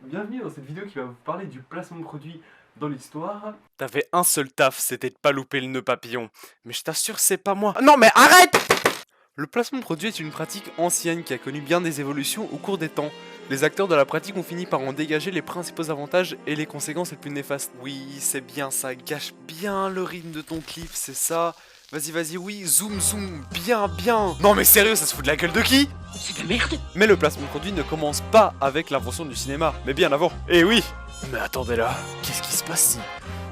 Bienvenue dans cette vidéo qui va vous parler du placement de produit dans l'histoire. T'avais un seul taf, c'était de pas louper le nœud papillon. Mais je t'assure, c'est pas moi. Non mais arrête! Le placement de produit est une pratique ancienne qui a connu bien des évolutions au cours des temps. Les acteurs de la pratique ont fini par en dégager les principaux avantages et les conséquences les plus néfastes. Oui, c'est bien ça, gâche bien le rythme de ton clip, c'est ça. Vas-y, oui, zoom, bien. Non mais sérieux, ça se fout de la gueule de qui? C'est de la merde. Mais le placement de produit ne commence pas avec l'invention du cinéma, mais bien avant. Eh oui! Mais attendez là, qu'est-ce qui se passe si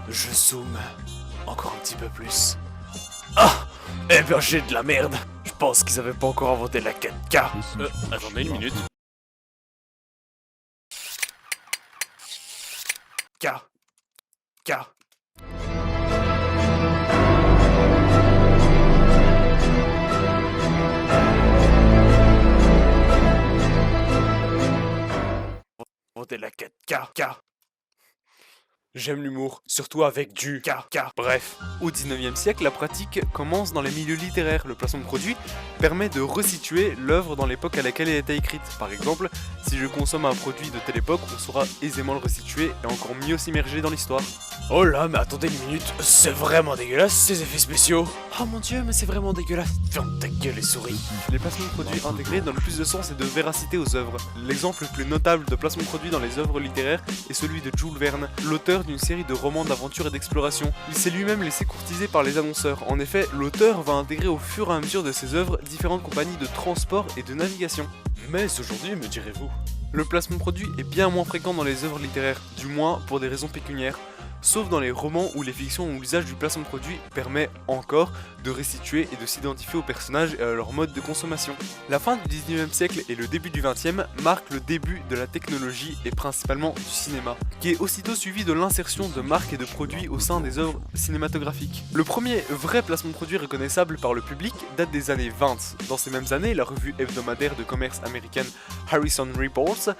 je zoome encore un petit peu plus? Ah! Eh ben j'ai de la merde. Je pense qu'ils avaient pas encore inventé la 4K. Attendez une minute. K. Inventer la 4K. J'aime l'humour, surtout avec du K. Bref, au 19e siècle, la pratique commence dans les milieux littéraires. Le placement de produit permet de resituer l'œuvre dans l'époque à laquelle elle a été écrite. Par exemple, si je consomme un produit de telle époque, on saura aisément le resituer et encore mieux s'immerger dans l'histoire. Oh là, mais attendez une minute, c'est vraiment dégueulasse ces effets spéciaux. Oh mon dieu, mais c'est vraiment dégueulasse. Ferme ta gueule les souris. Les placements de produits intégrés donnent plus de sens et de véracité aux œuvres. L'exemple le plus notable de placement de produits dans les œuvres littéraires est celui de Jules Verne, l'auteur d'une série de romans d'aventure et d'exploration. Il s'est lui-même laissé courtiser par les annonceurs. En effet, l'auteur va intégrer au fur et à mesure de ses œuvres différentes compagnies de transport et de navigation. Mais aujourd'hui, me direz-vous, le placement de produit est bien moins fréquent dans les œuvres littéraires, du moins pour des raisons pécuniaires. Sauf dans les romans ou les fictions où l'usage du placement de produit permet encore de restituer et de s'identifier aux personnages et à leur mode de consommation. La fin du 19e siècle et le début du 20e marquent le début de la technologie et principalement du cinéma, qui est aussitôt suivi de l'insertion de marques et de produits au sein des œuvres cinématographiques. Le premier vrai placement de produit reconnaissable par le public date des années 20. Dans ces mêmes années, la revue hebdomadaire de commerce américaine Harrison Reports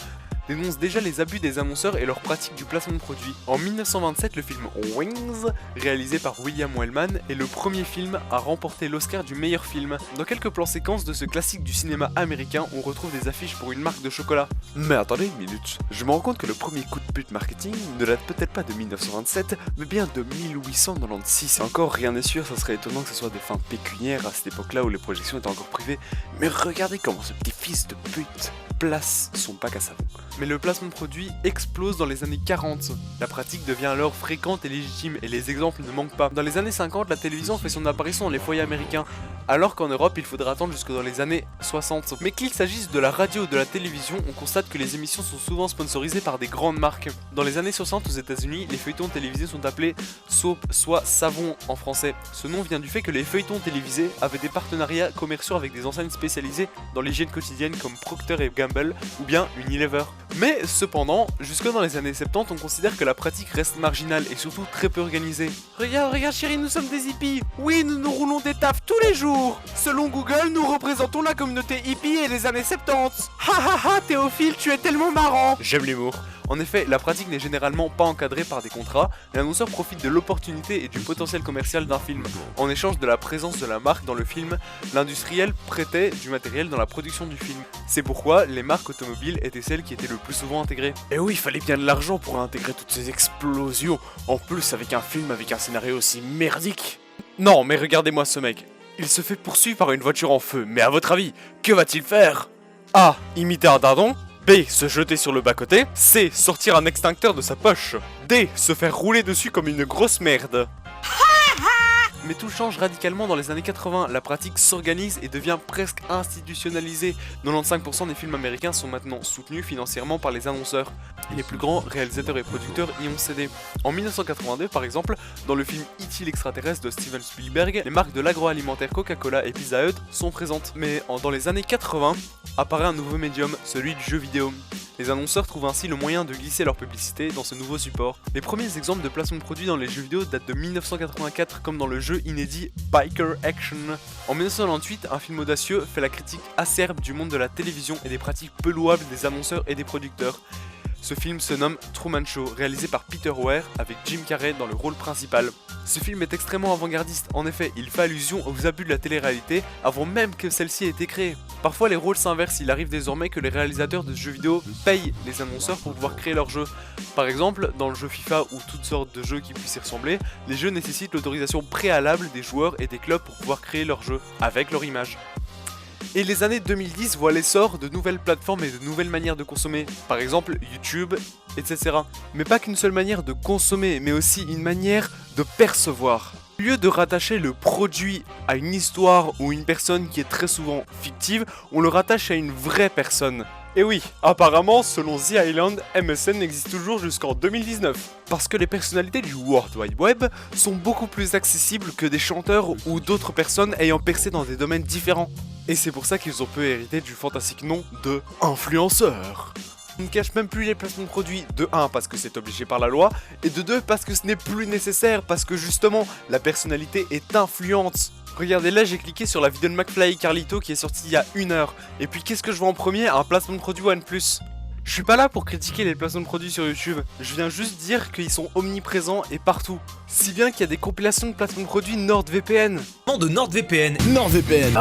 dénonce déjà les abus des annonceurs et leurs pratiques du placement de produits. En 1927, le film Wings, réalisé par William Wellman, est le premier film à remporter l'Oscar du meilleur film. Dans quelques plans séquences de ce classique du cinéma américain, on retrouve des affiches pour une marque de chocolat. Mais attendez une minute, je me rends compte que le premier coup de pute marketing ne date peut-être pas de 1927, mais bien de 1896. Et encore, rien n'est sûr, ça serait étonnant que ce soit des fins pécuniaires à cette époque-là où les projections étaient encore privées. Mais regardez comment ce petit fils de pute place son bac à savon. Mais le placement de produit explose dans les années 40. La pratique devient alors fréquente et légitime et les exemples ne manquent pas. Dans les années 50, la télévision fait son apparition dans les foyers américains, alors qu'en Europe, il faudra attendre jusque dans les années 60. Mais qu'il s'agisse de la radio ou de la télévision, on constate que les émissions sont souvent sponsorisées par des grandes marques. Dans les années 60 aux États-Unis, les feuilletons télévisés sont appelés soap, soit savon en français. Ce nom vient du fait que les feuilletons télévisés avaient des partenariats commerciaux avec des enseignes spécialisées dans l'hygiène quotidienne comme Procter & Gamble ou bien Unilever. Mais cependant, jusque dans les années 70, on considère que la pratique reste marginale et surtout très peu organisée. Regarde chérie, nous sommes des hippies. Oui, nous roulons des tafs tous les jours. Selon Google, nous représentons la communauté hippie et les années 70. Ha, Théophile, tu es tellement marrant. J'aime l'humour. En effet, la pratique n'est généralement pas encadrée par des contrats, l'annonceur profite de l'opportunité et du potentiel commercial d'un film. En échange de la présence de la marque dans le film, l'industriel prêtait du matériel dans la production du film. C'est pourquoi les marques automobiles étaient celles qui étaient le plus souvent intégrées. Et oui, il fallait bien de l'argent pour intégrer toutes ces explosions, en plus avec un film avec un scénario aussi merdique. Non, mais regardez-moi ce mec. Il se fait poursuivre par une voiture en feu, mais à votre avis, que va-t-il faire? A. Imiter un dindon. B. Se jeter sur le bas-côté. C. Sortir un extincteur de sa poche. D. Se faire rouler dessus comme une grosse merde. Mais tout change radicalement dans les années 80, la pratique s'organise et devient presque institutionnalisée. 95% des films américains sont maintenant soutenus financièrement par les annonceurs. Et les plus grands réalisateurs et producteurs y ont cédé. En 1982 par exemple, dans le film E.T. l'extraterrestre de Steven Spielberg, les marques de l'agroalimentaire Coca-Cola et Pizza Hut sont présentes. Mais dans les années 80, apparaît un nouveau médium, celui du jeu vidéo. Les annonceurs trouvent ainsi le moyen de glisser leur publicité dans ce nouveau support. Les premiers exemples de placement de produits dans les jeux vidéo datent de 1984, comme dans le jeu inédit Biker Action. En 1998, un film audacieux fait la critique acerbe du monde de la télévision et des pratiques peu louables des annonceurs et des producteurs. Ce film se nomme Truman Show, réalisé par Peter Weir avec Jim Carrey dans le rôle principal. Ce film est extrêmement avant-gardiste, en effet, il fait allusion aux abus de la télé-réalité avant même que celle-ci ait été créée. Parfois les rôles s'inversent, il arrive désormais que les réalisateurs de jeux vidéo payent les annonceurs pour pouvoir créer leurs jeux. Par exemple, dans le jeu FIFA ou toutes sortes de jeux qui puissent y ressembler, les jeux nécessitent l'autorisation préalable des joueurs et des clubs pour pouvoir créer leurs jeux, avec leur image. Et les années 2010 voient l'essor de nouvelles plateformes et de nouvelles manières de consommer, par exemple YouTube, etc. Mais pas qu'une seule manière de consommer, mais aussi une manière de percevoir. Au lieu de rattacher le produit à une histoire ou une personne qui est très souvent fictive, on le rattache à une vraie personne. Et oui, apparemment, selon The Island, MSN existe toujours jusqu'en 2019. Parce que les personnalités du World Wide Web sont beaucoup plus accessibles que des chanteurs ou d'autres personnes ayant percé dans des domaines différents. Et c'est pour ça qu'ils ont peu hérité du fantastique nom de influenceur. On ne cache même plus les placements de produits, de 1 parce que c'est obligé par la loi, et de 2 parce que ce n'est plus nécessaire, parce que justement, la personnalité est influente. Regardez là, j'ai cliqué sur la vidéo de McFly et Carlito qui est sortie il y a 1 heure. Et puis qu'est-ce que je vois en premier? Un placement de produit OnePlus. Je suis pas là pour critiquer les placements de produits sur YouTube, je viens juste dire qu'ils sont omniprésents et partout. Si bien qu'il y a des compilations de placements de produits NordVPN. Nom de NordVPN. NordVPN.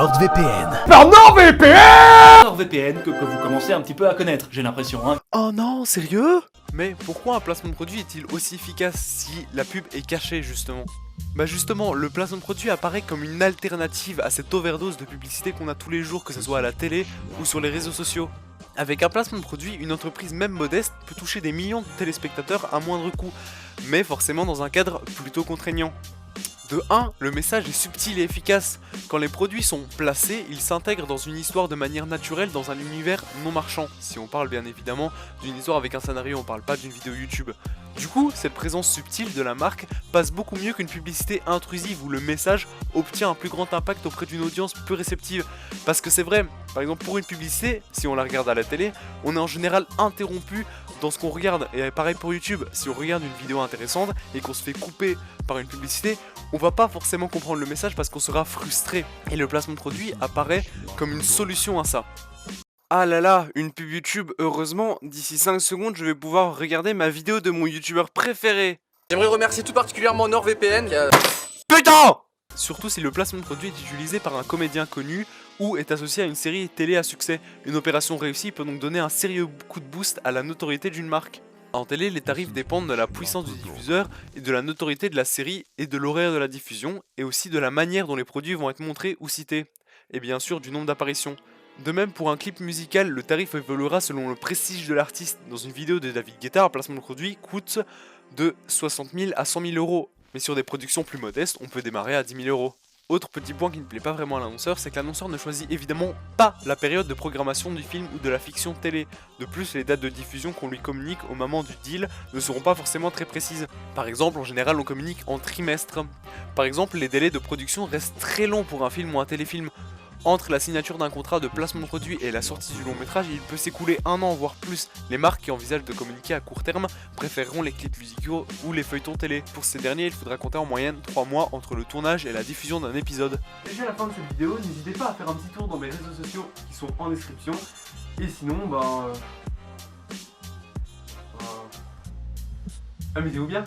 Par NordVPN NordVPN que vous commencez un petit peu à connaître, j'ai l'impression, hein. Oh non, sérieux? Mais pourquoi un placement de produit est-il aussi efficace si la pub est cachée justement? Bah justement, le placement de produit apparaît comme une alternative à cette overdose de publicité qu'on a tous les jours, que ce soit à la télé ou sur les réseaux sociaux. Avec un placement de produit, une entreprise même modeste peut toucher des millions de téléspectateurs à moindre coût, mais forcément dans un cadre plutôt contraignant. De 1, le message est subtil et efficace. Quand les produits sont placés, ils s'intègrent dans une histoire de manière naturelle dans un univers non marchand. Si on parle bien évidemment d'une histoire avec un scénario, on parle pas d'une vidéo YouTube. Du coup, cette présence subtile de la marque passe beaucoup mieux qu'une publicité intrusive où le message obtient un plus grand impact auprès d'une audience plus réceptive. Parce que c'est vrai, par exemple pour une publicité, si on la regarde à la télé, on est en général interrompu dans ce qu'on regarde. Et pareil pour YouTube, si on regarde une vidéo intéressante et qu'on se fait couper par une publicité, on va pas forcément comprendre le message parce qu'on sera frustré. Et le placement de produit apparaît comme une solution à ça. Ah là là, une pub YouTube, heureusement, d'ici 5 secondes, je vais pouvoir regarder ma vidéo de mon youtubeur préféré. J'aimerais remercier tout particulièrement NordVPN qui a... Putain! Surtout si le placement de produit est utilisé par un comédien connu ou est associé à une série télé à succès. Une opération réussie peut donc donner un sérieux coup de boost à la notoriété d'une marque. En télé, les tarifs dépendent de la puissance du diffuseur et de la notoriété de la série et de l'horaire de la diffusion et aussi de la manière dont les produits vont être montrés ou cités. Et bien sûr du nombre d'apparitions. De même, pour un clip musical, le tarif évoluera selon le prestige de l'artiste. Dans une vidéo de David Guetta, un placement de produit coûte de 60 000 à 100 000 euros. Mais sur des productions plus modestes, on peut démarrer à 10 000 euros. Autre petit point qui ne plaît pas vraiment à l'annonceur, c'est que l'annonceur ne choisit évidemment pas la période de programmation du film ou de la fiction télé. De plus, les dates de diffusion qu'on lui communique au moment du deal ne seront pas forcément très précises. Par exemple, en général, on communique en trimestre. Par exemple, les délais de production restent très longs pour un film ou un téléfilm. Entre la signature d'un contrat de placement de produit et la sortie du long métrage, il peut s'écouler 1 an voire plus. Les marques qui envisagent de communiquer à court terme préféreront les clips musicaux ou les feuilletons télé. Pour ces derniers, il faudra compter en moyenne 3 mois entre le tournage et la diffusion d'un épisode. Déjà à la fin de cette vidéo, n'hésitez pas à faire un petit tour dans mes réseaux sociaux qui sont en description. Et sinon, amusez-vous bien.